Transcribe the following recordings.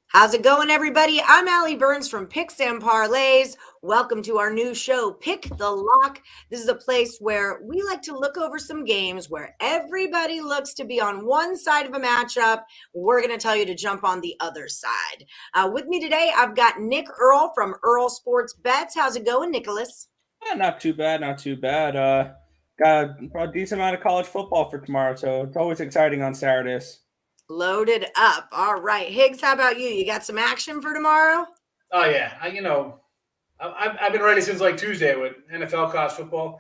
How's it going, everybody? I'm Allie Burns from Picks and Parlays. Welcome to our new show, Pick the Lock. This is a place where we like to look over some games where everybody looks to be on one side of a matchup. We're going to tell you to jump on the other side. With me today, I've got Nick Earle from Earle Sports Bets. How's it going, Nicholas? Not too bad, not too bad. Got a decent amount of college football for tomorrow, so it's always exciting on Saturdays. Loaded up. All right. Higgs, how about you? You got some action for tomorrow? Oh yeah, I've been ready since like Tuesday with NFL college football.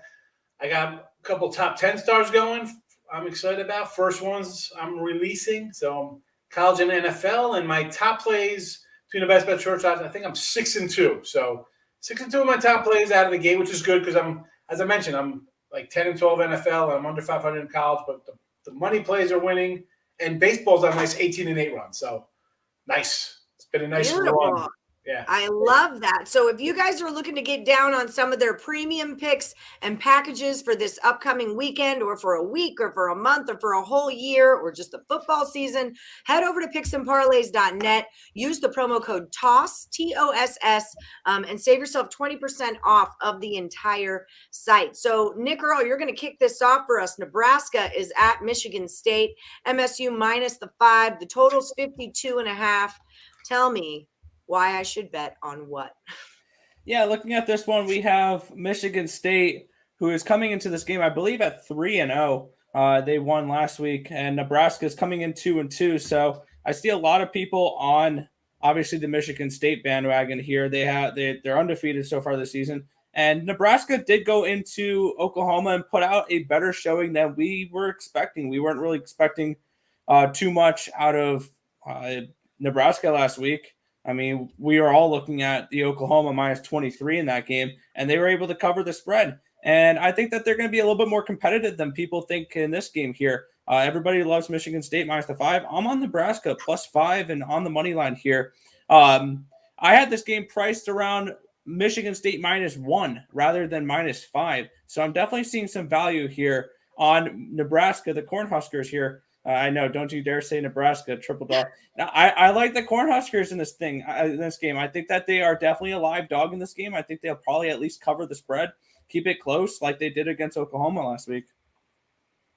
I got a couple top 10 stars going. I'm excited about first ones I'm releasing. So college and NFL, and my top plays between the best bet short shots. I think I'm 6-2. So 6-2 of my top plays out of the gate, which is good because as I mentioned, I'm like 10-12 NFL. And I'm under 500 in college, but the money plays are winning, and baseball's on a nice 18-8 run. So nice. It's been a nice run. Yeah. I love that. So if you guys are looking to get down on some of their premium picks and packages for this upcoming weekend, or for a week, or for a month, or for a whole year, or just the football season, head over to picksandparlays.net. Use the promo code TOSS, TOSS, and save yourself 20% off of the entire site. So Nick Earle, you're going to kick this off for us. Nebraska is at Michigan State. MSU minus the 5. The total's 52.5. Tell me why I should bet on what. Yeah, looking at this one, we have Michigan State, who is coming into this game, I believe, at 3-0. They won last week, and Nebraska is coming in 2-2. So I see a lot of people on, obviously, the Michigan State bandwagon here. They're undefeated so far this season. And Nebraska did go into Oklahoma and put out a better showing than we were expecting. We weren't really expecting too much out of Nebraska last week. I mean, we are all looking at the Oklahoma minus 23 in that game, and they were able to cover the spread. And I think that they're going to be a little bit more competitive than people think in this game here. Everybody loves Michigan State minus the 5. I'm on Nebraska plus 5 and on the money line here. I had this game priced around Michigan State minus 1 rather than minus 5. So I'm definitely seeing some value here on Nebraska, the Cornhuskers here. I know, don't you dare say Nebraska, triple dog. Now, I like the Cornhuskers in this game. I think that they are definitely a live dog in this game. I think they'll probably at least cover the spread, keep it close like they did against Oklahoma last week.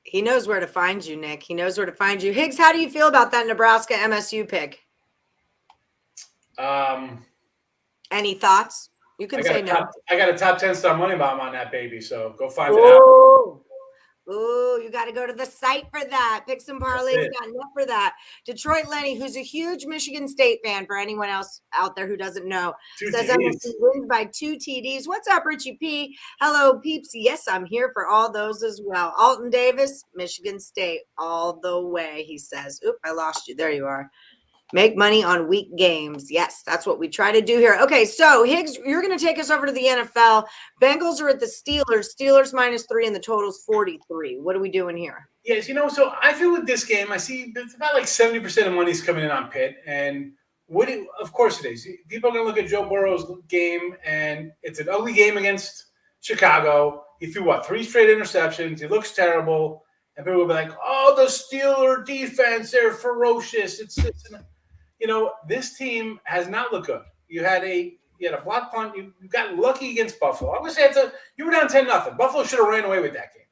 He knows where to find you, Nick. He knows where to find you. Higgs, how do you feel about that Nebraska MSU pick? Any thoughts? You can say no. I got a top 10 star money bomb on that baby, so go find it out. Ooh, you got to go to the site for that. Picks and Parlays got enough for that. Detroit Lenny, who's a huge Michigan State fan, for anyone else out there who doesn't know, says MSU wins by 2 TDs. What's up, Richie P? Hello, peeps. Yes, I'm here for all those as well. Alton Davis, Michigan State, all the way, he says. Oop, I lost you. There you are. Make money on weak games. Yes, that's what we try to do here. Okay, so Higgs, you're going to take us over to the NFL. Bengals are at the Steelers. Steelers minus 3 and the total's 43. What are we doing here? Yes, so I feel with this game, I see it's about like 70% of money's coming in on Pitt. And of course it is. People are going to look at Joe Burrow's game, and it's an ugly game against Chicago. He threw, 3 straight interceptions. He looks terrible. And people will be like, oh, the Steeler defense, they're ferocious. This team has not looked good. You had a block punt. You got lucky against Buffalo. I'm going to say you were down 10-0. Buffalo should have ran away with that game.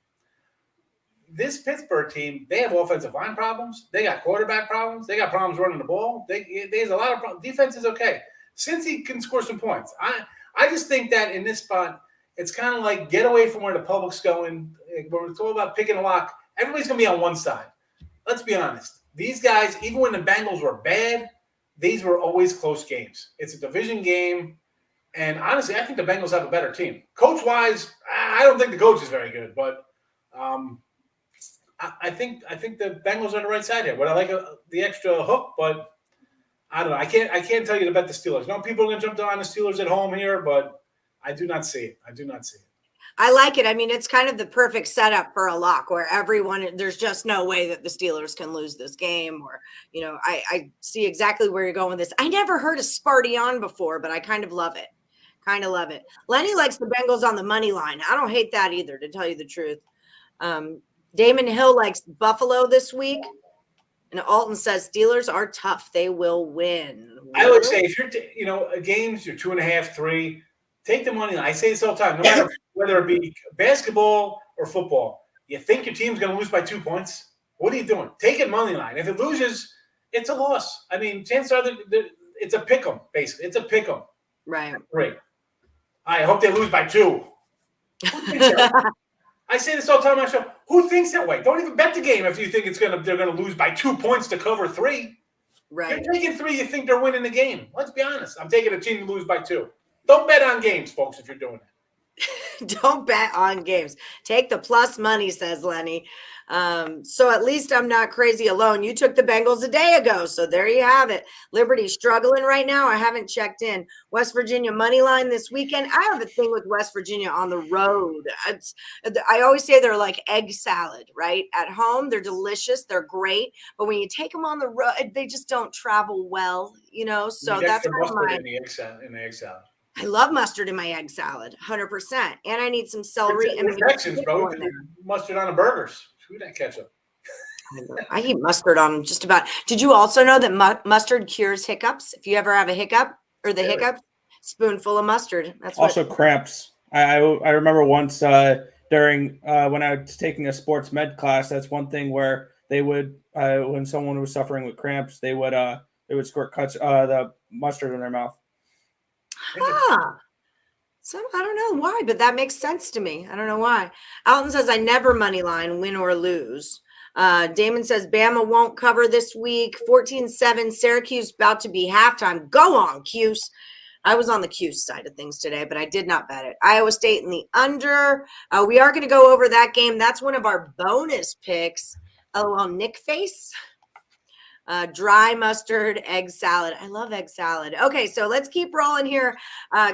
This Pittsburgh team, they have offensive line problems. They got quarterback problems. They got problems running the ball. There's a lot of problems. Defense is okay. Cincy can score some points. I just think that in this spot, it's kind of like get away from where the public's going. When it's all about picking a lock, everybody's going to be on one side. Let's be honest. These guys, even when the Bengals were bad, these were always close games. It's a division game. And honestly, I think the Bengals have a better team. Coach-wise, I don't think the coach is very good. But I think the Bengals are on the right side here. Would I like the extra hook? But I don't know. I can't tell you to bet the Steelers. No, people are going to jump down on the Steelers at home here, but I do not see it. I like it. I mean, it's kind of the perfect setup for a lock where there's just no way that the Steelers can lose this game. Or, I see exactly where you're going with this. I never heard of Spartian before, but I kind of love it. Lenny likes the Bengals on the money line. I don't hate that either, to tell you the truth. Damon Hill likes Buffalo this week. And Alton says Steelers are tough. They will win. I would say if you're, games, you're 2.5, 3, take the money line. I say this all the time, no matter whether it be basketball or football. You think your team's going to lose by 2 points? What are you doing? Take it money line. If it loses, it's a loss. I mean, chances are it's a pick 'em, basically. It's a pick 'em. Right. Great. I hope they lose by 2. I say this all the time on my show. Who thinks that way? Don't even bet the game if you think they're gonna lose by 2 points to cover 3. Right. You're taking 3. You think they're winning the game. Let's be honest. I'm taking a team to lose by 2. Don't bet on games, folks. If you're doing that, don't bet on games. Take the plus money, says Lenny. So at least I'm not crazy alone. You took the Bengals a day ago, so there you have it. Liberty struggling right now. I haven't checked in. West Virginia money line this weekend. I have a thing with West Virginia on the road. I always say they're like egg salad, right? At home, they're delicious. They're great. But when you take them on the road, they just don't travel well, So that's mustard in the egg salad. I love mustard in my egg salad, 100%. And I need some celery. And Texans, bro. Mustard on the burgers. Who that ketchup? I eat mustard on just about. Did you also know that mustard cures hiccups? If you ever have a hiccup or the hiccup, spoonful of mustard. That's also cramps. I remember once during when I was taking a sports med class, that's one thing where they would when someone was suffering with cramps, they would squirt the mustard in their mouth. So I don't know why, but that makes sense to me. I don't know why. Alton says I never money line, win or lose. Damon says Bama won't cover this week. 14-7, Syracuse about to be halftime. Go on, Cuse. I was on the Cuse side of things today, but I did not bet it. Iowa State in the under. We are going to go over that game. That's one of our bonus picks. LOL, Nick face. Dry mustard, egg salad. I love egg salad. Okay, so let's keep rolling here.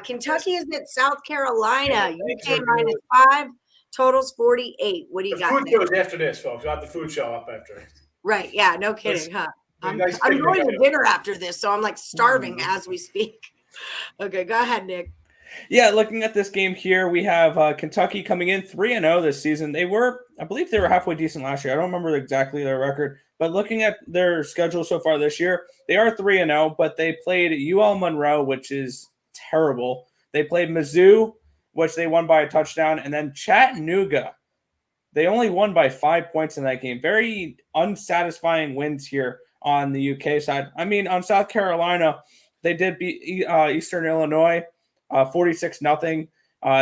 Kentucky is at South Carolina. UK -5, totals 48. What do you got? The food goes after this, folks. We'll have the food show up after. Right, yeah, no kidding, huh? I'm going to dinner after this, so I'm like starving as we speak. Okay, go ahead, Nick. Yeah, looking at this game here, we have Kentucky coming in 3-0 this season. I believe they were halfway decent last year. I don't remember exactly their record, but looking at their schedule so far this year, they are 3-0, but they played UL Monroe, which is terrible. They played Mizzou, which they won by a touchdown, and then Chattanooga. They only won by 5 points in that game. Very unsatisfying wins here on the UK side. I mean, on South Carolina, they did beat Eastern Illinois 46-0.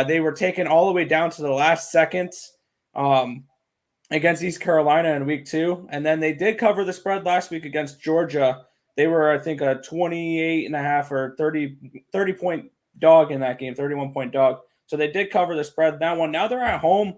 They were taken all the way down to the last seconds against East Carolina in week 2. And then they did cover the spread last week against Georgia. They were, I think, a 28.5 or 30-point dog in that game, 31-point dog. So they did cover the spread that one. Now they're at home.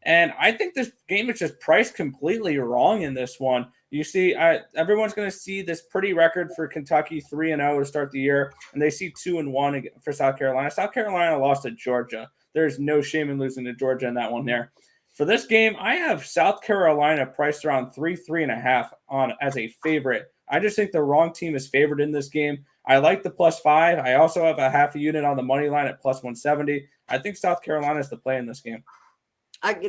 And I think this game is just priced completely wrong in this one. You see, everyone's going to see this pretty record for Kentucky, 3-0 to start the year, and they see 2-1 for South Carolina. South Carolina lost to Georgia. There's no shame in losing to Georgia in that one there. For this game, I have South Carolina priced around 3.5 on as a favorite. I just think the wrong team is favored in this game. I like the +5. I also have a half a unit on the money line at +170. I think South Carolina is the play in this game.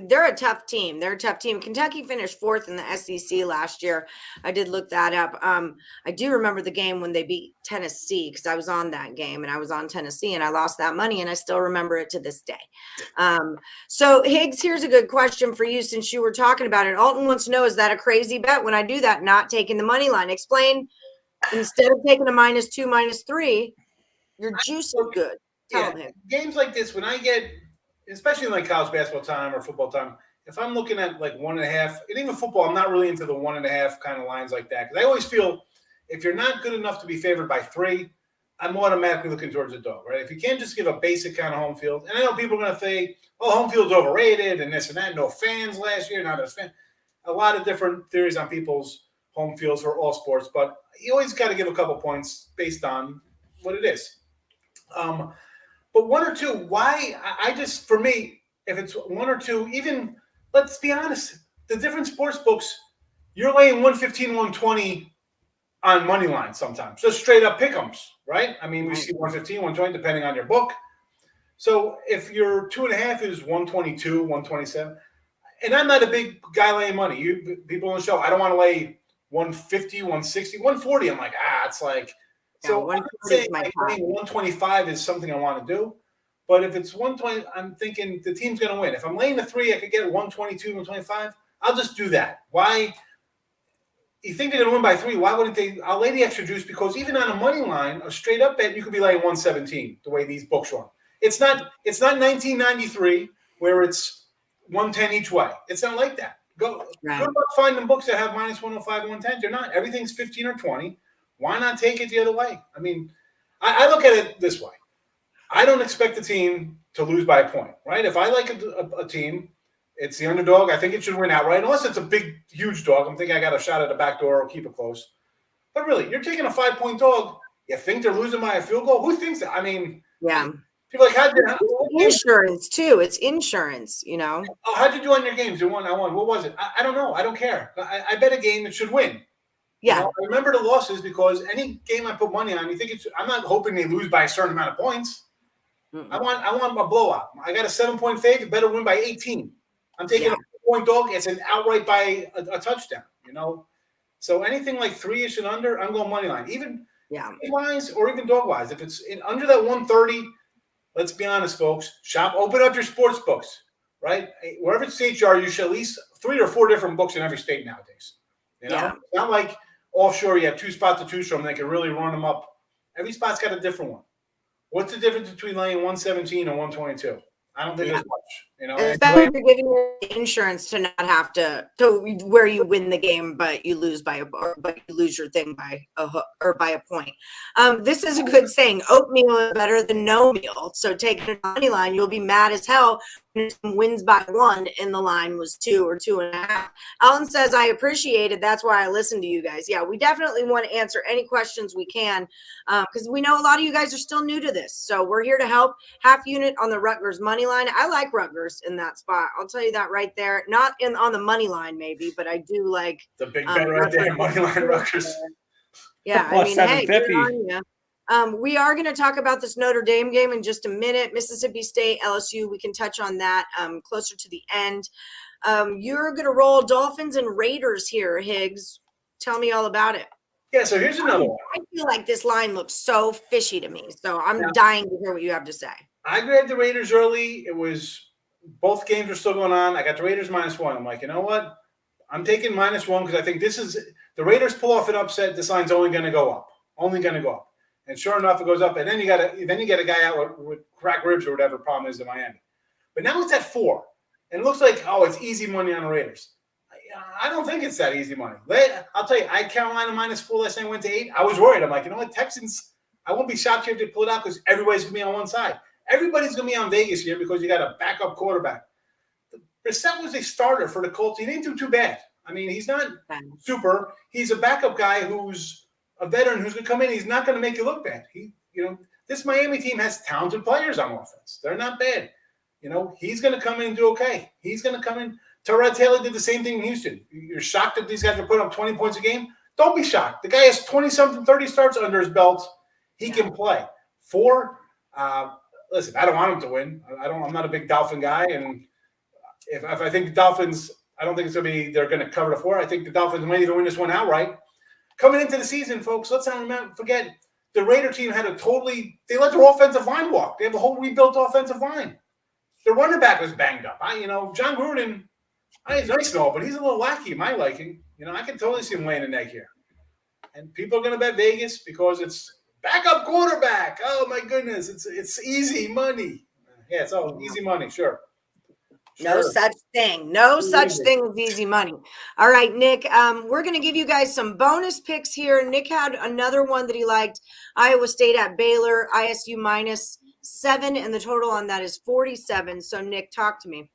They're a tough team. Kentucky finished 4th in the SEC last year. I did look that up. I do remember the game when they beat Tennessee because I was on that game and I was on Tennessee and I lost that money and I still remember it to this day. So Higgs, here's a good question for you since you were talking about it. Alton wants to know, is that a crazy bet when I do that, not taking the money line? Explain, instead of taking a -2, -3, your juice is good. Tell him. Games like this, when I get – especially in like college basketball time or football time, if I'm looking at like 1.5, and even football, I'm not really into the 1.5 kind of lines like that. Because I always feel if you're not good enough to be favored by 3, I'm automatically looking towards the dog, right? If you can't just give a basic kind of home field, and I know people are going to say, oh, home field's overrated and this and that. No fans last year, not as fans. A lot of different theories on people's home fields for all sports, but you always got to give a couple points based on what it is. But 1 or 2, why? For me, if it's 1 or 2, even, let's be honest, the different sports books, you're laying 115, 120 on money line sometimes. Just straight up pick'ems, right? I mean, we see 115, 120, depending on your book. So if your 2.5 is 122, 127, and I'm not a big guy laying money. People on the show, I don't want to lay 150, 160, 140. I'm like, it's like, so I'm 140 saying is my like top. 125 is something I want to do. But if it's 120, I'm thinking the team's going to win. If I'm laying the 3, I could get 122, 125. I'll just do that. Why? You think they're going to win by 3? Why wouldn't they? I'll lay the extra juice because even on a money line, a straight up bet, you could be laying 117 the way these books run. It's not 1993 where it's 110 each way. It's not like that. Good luck finding books that have minus 105, 110. They're not. Everything's 15 or 20. Why not take it the other way? I mean, I look at it this way. I don't expect the team to lose by a point, right? If I like a team, it's the underdog. I think it should win outright, unless it's a big, huge dog. I'm thinking I got a shot at the back door or keep it close. But really, you're taking a 5-point dog. You think they're losing by a field goal? Who thinks that? I mean, people are like, insurance too. It's insurance, you know. Oh, how'd you do on your games? You won. I won. What was it? I don't know. I don't care. I bet a game that should win. Yeah. You know, I remember the losses because any game I put money on, you think I'm not hoping they lose by a certain amount of points. I want a blowout. I got a 7-point favorite. Better win by 18. I'm taking a 4-point dog. It's an outright by a touchdown. You know, so anything like 3-ish and under, I'm going money line. Even wise or even dog wise. If it's under that 130, let's be honest, folks. Open up your sports books, right? Wherever state you are, you should at least 3 or 4 different books in every state nowadays. You know, it's not like offshore. You have 2 spots to choose from. They can really run them up. Every spot's got a different one. What's the difference between laying 117 and 122? I don't think there's much. You know, especially if you're giving you insurance to not have to where you win the game, but you lose but you lose your thing by a point. This is a good saying: oatmeal is better than no meal. So taking a money line, you'll be mad as hell when it wins by 1 and the line was 2 or 2.5. Alan says, I appreciate it. That's why I listen to you guys. Yeah, we definitely want to answer any questions we can because we know a lot of you guys are still new to this. So we're here to help. Half unit on the Rutgers money line. I like Rutgers in that spot. I'll tell you that right there. Not on the money line maybe, but I do like the big bet right there, money line Rutgers. Yeah, I mean, hey, good on you. We are going to talk about this Notre Dame game in just a minute. Mississippi State, LSU, we can touch on that closer to the end. You're going to roll Dolphins and Raiders here, Higgs. Tell me all about it. Yeah, so here's another one. I feel like this line looks so fishy to me, so I'm dying to hear what you have to say. I grabbed the Raiders early. It was both games were still going on. I got the Raiders -1. I'm like, you know what? I'm taking -1 because I think this is the Raiders pull off an upset. This line's only going to go up. Only going to go up. And sure enough, it goes up. And then you get a guy out with cracked ribs or whatever the problem is in Miami. But now it's at 4. And it looks like, it's easy money on the Raiders. I don't think it's that easy money. I'll tell you, I had Carolina -4 last night, went to 8. I was worried. I'm like, you know what, Texans, I won't be shocked here if they pull it out because everybody's going to be on one side. Everybody's going to be on Vegas here because you got a backup quarterback. Brissett was a starter for the Colts. He didn't do too bad. I mean, he's not super. He's a backup guy who's a veteran who's going to come in. He's not going to make you look bad. This Miami team has talented players on offense. They're not bad. He's going to come in and do okay. He's going to come in. Tyrod Taylor did the same thing in Houston. You're shocked that these guys are putting up 20 points a game? Don't be shocked. The guy has 20-something, 30 starts under his belt. He can play. 4, listen, I don't want him to win. I'm not a big Dolphin guy, and if I think the Dolphins, I don't think it's going to be they're going to cover the 4. I think the Dolphins might even win this one outright. Coming into the season, folks, let's not forget the Raider team had they let their offensive line walk. They have a whole rebuilt offensive line. Their running back was banged up. John Gruden, he's nice and all, but he's a little wacky in my liking. I can totally see him laying an egg here. And people are going to bet Vegas because it's backup quarterback. Oh, my goodness. It's easy money. Yeah, it's all easy money, sure. No such thing. No such thing as easy money. All right, Nick, we're going to give you guys some bonus picks here. Nick had another one that he liked. Iowa State at Baylor, ISU -7, and the total on that is 47. So, Nick, talk to me.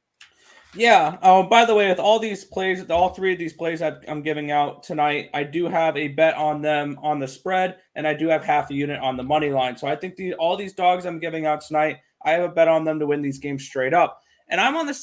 Yeah. By the way, with all these plays, all 3 of these plays I'm giving out tonight, I do have a bet on them on the spread, and I do have half a unit on the money line. So I think all these dogs I'm giving out tonight, I have a bet on them to win these games straight up. And I'm on the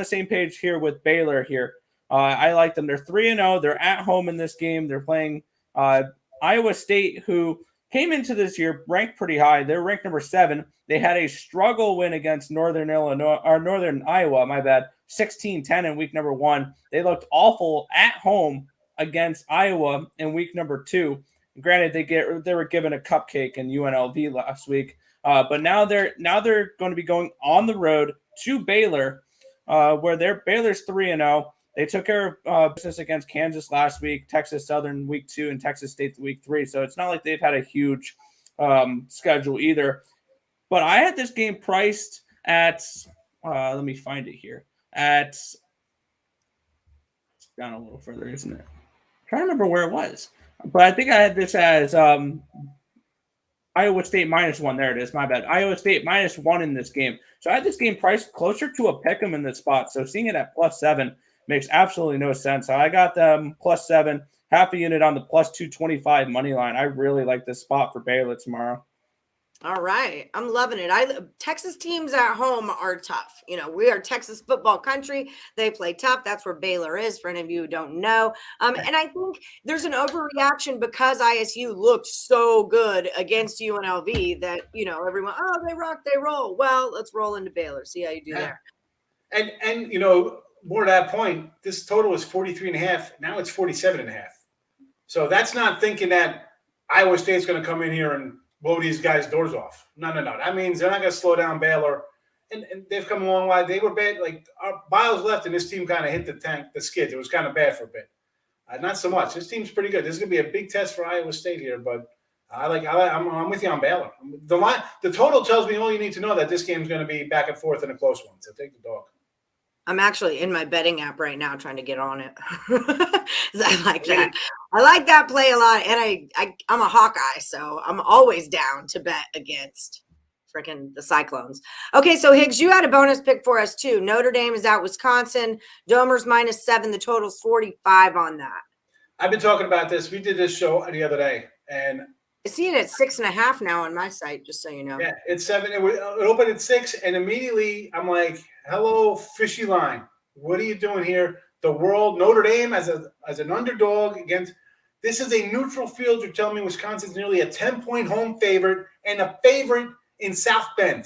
same page here with Baylor here. I like them. They're 3-0. They're at home in this game. They're playing Iowa State, who came into this year ranked pretty high. They're ranked number 7. They had a struggle win against Northern Iowa, my bad, 16-10 in week number 1. They looked awful at home against Iowa in week number 2. Granted, they were given a cupcake in UNLV last week, but now they're going to be going on the road to Baylor, where Baylor's 3-0. They took care of business against Kansas last week, Texas Southern week 2, and Texas State week 3. So it's not like they've had a huge schedule either. But I had this game priced at let me find it here. It's down a little further, isn't it? I'm trying to remember where it was. But I think I had this as Iowa State -1. There it is. My bad. Iowa State -1 in this game. So I had this game priced closer to a pick'em in this spot. So seeing it at +7 makes absolutely no sense. So I got them +7, half a unit on the +225 money line. I really like this spot for Baylor tomorrow. All right. I'm loving it. Texas teams at home are tough. We are Texas football country. They play tough. That's where Baylor is, for any of you who don't know. And I think there's an overreaction because ISU looked so good against UNLV that, everyone, they rock, they roll. Well, let's roll into Baylor. See how you do there. And more to that point, this total is 43.5. Now it's 47.5. So that's not thinking that Iowa State's going to come in here and blow these guys' doors off. No. That means they're not going to slow down Baylor. And they've come a long way. They were bad. Like, Biles left, and this team kind of hit the skids. It was kind of bad for a bit. Not so much. This team's pretty good. This is going to be a big test for Iowa State here, but I'm with you on Baylor. The total tells me all you need to know, that this game's going to be back and forth in a close one. So take the dog. I'm actually in my betting app right now trying to get on it. I like that. I like that play a lot. And I'm a Hawkeye, so I'm always down to bet against freaking the Cyclones. Okay, so Higgs, you had a bonus pick for us too. Notre Dame is at Wisconsin. Domer's -7. The total's 45 on that. I've been talking about this. We did this show the other day, and I see it at 6.5 now on my site, just so you know. Yeah, it's 7. It opened at 6, and immediately I'm like, hello, fishy line. What are you doing here? The world, Notre Dame as an underdog against – this is a neutral field. You're telling me Wisconsin's nearly a 10-point home favorite and a favorite in South Bend.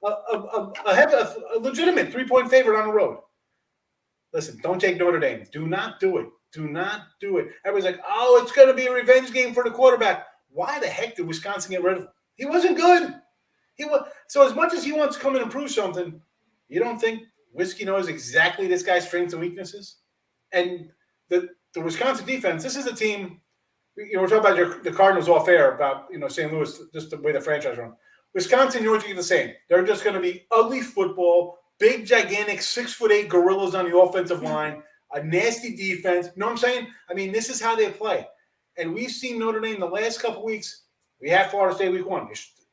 A legitimate 3-point favorite on the road. Listen, don't take Notre Dame. Do not do it. Do not do it. Everybody's like, oh, it's going to be a revenge game for the quarterback. Why the heck did Wisconsin get rid of him? He wasn't good. So as much as he wants to come in and prove something, you don't think Whiskey knows exactly this guy's strengths and weaknesses? And the Wisconsin defense, this is a team, we're talking about the Cardinals off air about, St. Louis, just the way the franchise run. Wisconsin, you're going to get the same. They're just going to be ugly football, big, gigantic, 6'8" gorillas on the offensive line, a nasty defense. You know what I'm saying? I mean, this is how they play. And we've seen Notre Dame the last couple of weeks. We had Florida State week 1.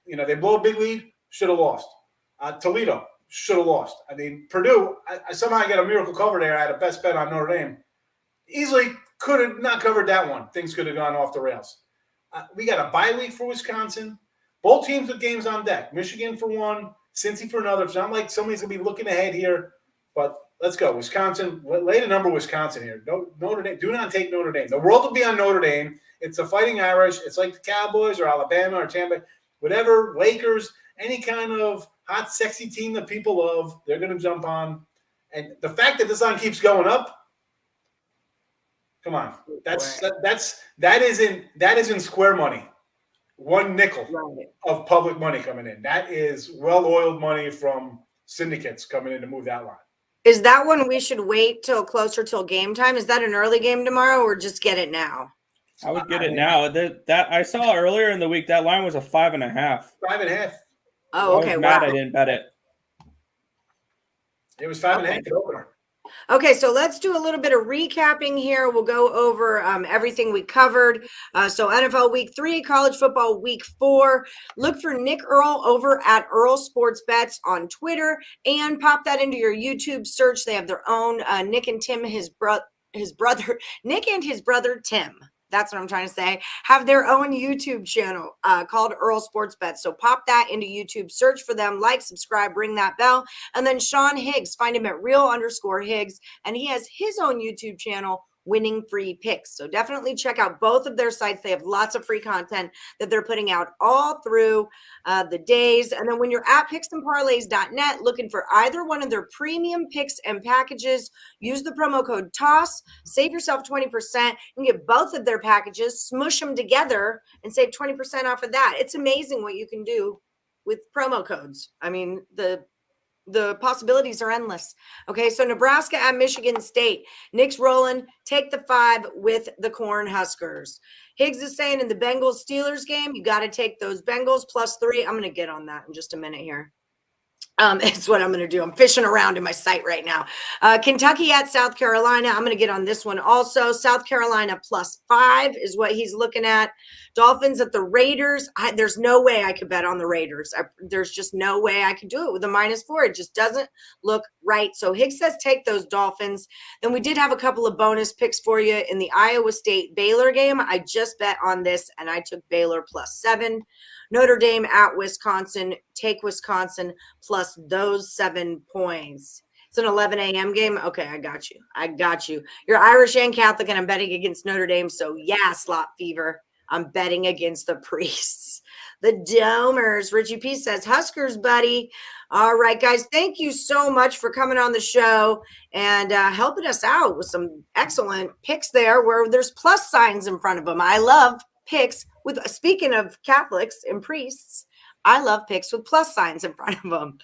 They blow a big lead, should have lost. Toledo should have lost. I mean, Purdue, I somehow got a miracle cover there. I had a best bet on Notre Dame. Easily could have not covered that one. Things could have gone off the rails. We got a bye week for Wisconsin. Both teams with games on deck. Michigan for one, Cincy for another. It's not like somebody's going to be looking ahead here, but let's go. Wisconsin, lay the number Wisconsin here. Notre Dame, do not take Notre Dame. The world will be on Notre Dame. It's the Fighting Irish. It's like the Cowboys or Alabama or Tampa, whatever, Lakers, any kind of hot, sexy team that people love, they're going to jump on. And the fact that this line keeps going up, come on. That isn't square money. 1 nickel of public money coming in. That is well-oiled money from syndicates coming in to move that line. Is that one we should wait closer till game time? Is that an early game tomorrow, or just get it now? I would get it now. That I saw earlier in the week, that line was a 5.5. 5.5. Oh, okay. I was mad I didn't bet it. It was 5.5 opener. Okay, so let's do a little bit of recapping here. We'll go over everything we covered. So NFL Week 3, college football Week 4. Look for Nick Earle over at Earle Sports Bets on Twitter, and pop that into your YouTube search. They have their own Nick and Tim, his brother, Nick and his brother Tim. That's what I'm trying to say. Have their own YouTube channel called Earle Sports Bets. So pop that into YouTube, search for them, like, subscribe, ring that bell. And then Sean Higgs, find him at real_Higgs. And he has his own YouTube channel, winning free picks. So definitely check out both of their sites. They have lots of free content that they're putting out all through the days. And then when you're at picksandparlays.net looking for either one of their premium picks and packages, use the promo code TOSS, save yourself 20%. You can get both of their packages, smush them together, and save 20% off of that. It's amazing what you can do with promo codes. I mean, the possibilities are endless. Okay, so Nebraska at Michigan State. Nick's rolling. Take the 5 with the Cornhuskers. Higgs is saying in the Bengals-Steelers game, you got to take those Bengals +3. I'm going to get on that in just a minute here. It's what I'm going to do. I'm fishing around in my site right now. Kentucky at South Carolina. I'm going to get on this one also. South Carolina +5 is what he's looking at. Dolphins at the Raiders. There's no way I could bet on the Raiders. There's just no way I could do it with a -4. It just doesn't look right. So Higgs says take those Dolphins. Then we did have a couple of bonus picks for you in the Iowa State Baylor game. I just bet on this, and I took Baylor +7. Notre Dame at Wisconsin. Take Wisconsin plus those 7 points. It's an 11 a.m. game. Okay, I got you. I got you. You're Irish and Catholic, and I'm betting against Notre Dame. So, yeah, Slot Fever. I'm betting against the Priests. The Domers. Richie P says, Huskers, buddy. All right, guys. Thank you so much for coming on the show and helping us out with some excellent picks there where there's plus signs in front of them. I love picks with, speaking of Catholics and priests, I love picks with plus signs in front of them.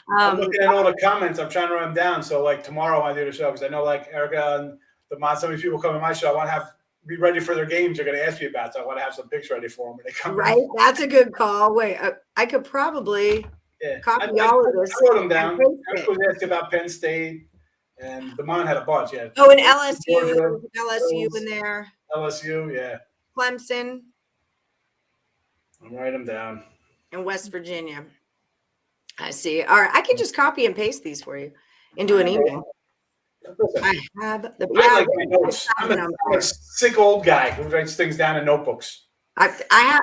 I'm looking at all the comments. I'm trying to write them down. So, like, tomorrow when I do the show, because I know, like, Erica and the mod, so many people come on my show. I want to be ready for their games they're going to ask me about. So I want to have some picks ready for them when they come. Right. In. That's a good call. Wait, I could probably copy all of this. I wrote them down. I was asking about Penn State, and the mod had a bunch. Yeah. Oh, and LSU in there. LSU, yeah. Clemson. I'm writing them down. And West Virginia. I see. All right. I can just copy and paste these for you into an email. I have the like my notes. I'm a sick old guy who writes things down in notebooks. I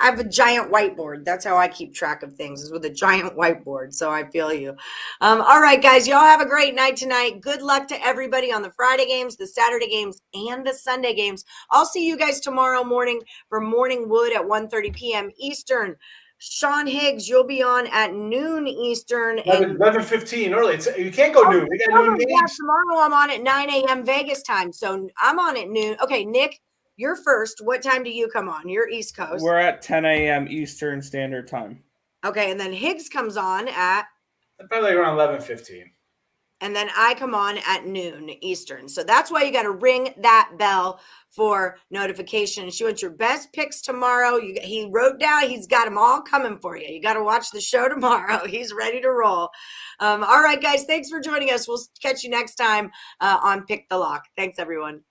have a giant whiteboard. That's how I keep track of things, is with a giant whiteboard. So I feel you. All right, guys, y'all have a great night tonight. Good luck to everybody on the Friday games, the Saturday games, and the Sunday games. I'll see you guys tomorrow morning for Morning Wood at 1:30 p.m. Eastern. Sean Higgs, you'll be on at noon Eastern. 11:15 early. You can't go noon. We got noon games. Tomorrow I'm on at 9 a.m. Vegas time. So I'm on at noon. Okay, Nick. You're first. What time do you come on? You're East Coast. We're at 10 a.m. Eastern Standard Time. Okay, and then Higgs comes on at? Probably around 11:15. And then I come on at noon Eastern. So that's why you got to ring that bell for notifications. She wants your best picks tomorrow. He wrote down. He's got them all coming for you. You got to watch the show tomorrow. He's ready to roll. All right, guys. Thanks for joining us. We'll catch you next time on Pick the Lock. Thanks, everyone.